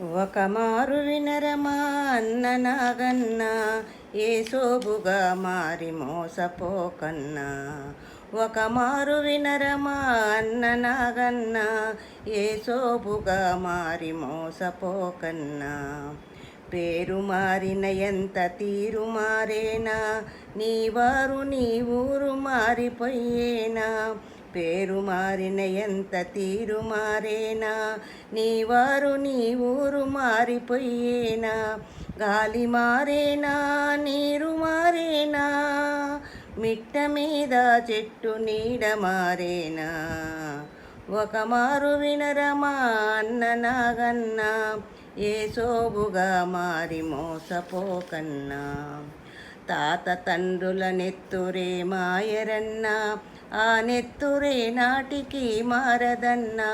ఒకమారు వినరమా అన్న నాగన్న, ఏ సోబుగా మారి మోసపోకన్నా. ఒకమారు వినరమా అన్న నాగన్న, ఏ సోబుగా మారి మోసపోకన్నా. పేరు మారిన ఎంత తీరు మారేనా, నీవారు నీ ఊరు మారిపోయేనా. పేరు మారిన ఎంత తీరు మారేనా, నీవారు నీ ఊరు మారిపోయేనా. గాలి మారేనా, నీరు మారేనా, మిట్ట మీద చెట్టు నీడ మారేనా. ఒకమారు వినరమా అన్న నాగన్న, ఏ సోబుగా మారి మోసపోకన్నా. తాత తండ్రుల నెత్తురే మాయరన్నా, ఆ నెత్తురే నాటికి మారదన్నా.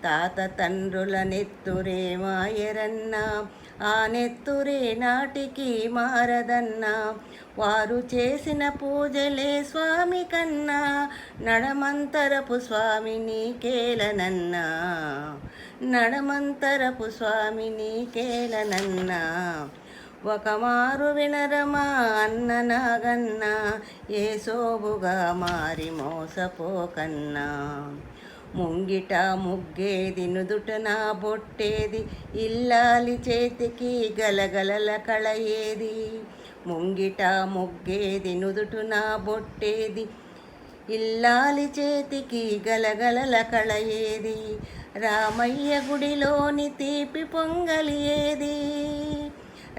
తాత తండ్రుల నెత్తురే మాయరన్నా, ఆ నెత్తురే నాటికి మారదన్నా. వారు చేసిన పూజలే స్వామి కన్నా, నడమంతరపు స్వామి నీకేలనన్నా. నడమంతరపు స్వామి నీకేలనన్నా. ఒకమారు వినరమా అన్న నాగన్న, ఏ సోబుగా మారి మోసపోకన్నా. ముంగిట ముగ్గేది నుదుటన బొట్టేది, ఇల్లాలి చేతికి గలగలల కళయేది. ముంగిట ముగ్గేది నుదుటున బొట్టేది, ఇల్లాలి చేతికి గలగలల కళయేది. రామయ్య గుడిలోని తీపి పొంగలి ఏది,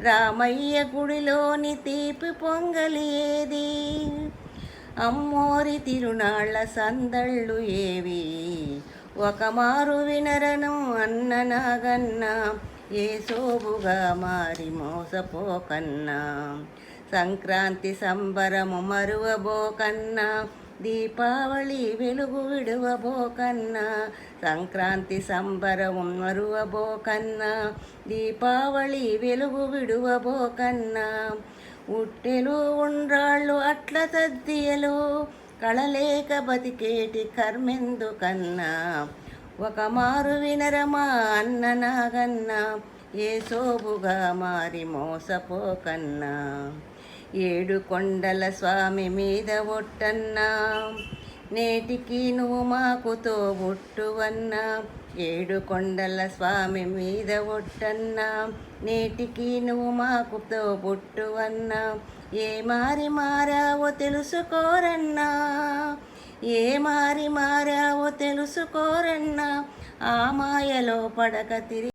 రామయ్య గుడిలోని తీపి పొంగలి ఏది. అమ్మోరి తిరునాళ్ళ సందళ్ళు ఏవి, ఒకమారు వినరను అన్న నాగన్న, ఏ సోబుగా మారి మోసపోకన్నా. సంక్రాంతి సంబరము మరువబోకన్నా, దీపావళి వెలుగు విడువబోకన్నా. సంక్రాంతి సంబరము మరువబోకన్నా, దీపావళి వెలుగు విడువబోకన్నా. ఉట్టెలు ఉండ్రాళ్ళు అట్ల తద్దియలు, కళలేక బతికేటి కర్మెందుకన్నా. ఒకమారు వినరమా అన్న నాగన్న, ఏ సోబుగా మారి మోసపోకన్నా. ఏడు కొండల స్వామి మీద ఒట్టన్నా, నేటికి నువ్వు మాకు తోబుట్టువన్నా. ఏడు కొండల స్వామి మీద ఒట్టన్నా, నేటికి నువ్వు మాకు తోబుట్టువన్నా. ఏ మారి మారావో తెలుసుకోరన్నా, ఏ మారి మారావో తెలుసుకోరన్నా. ఆ మాయలో పడక తిరిగి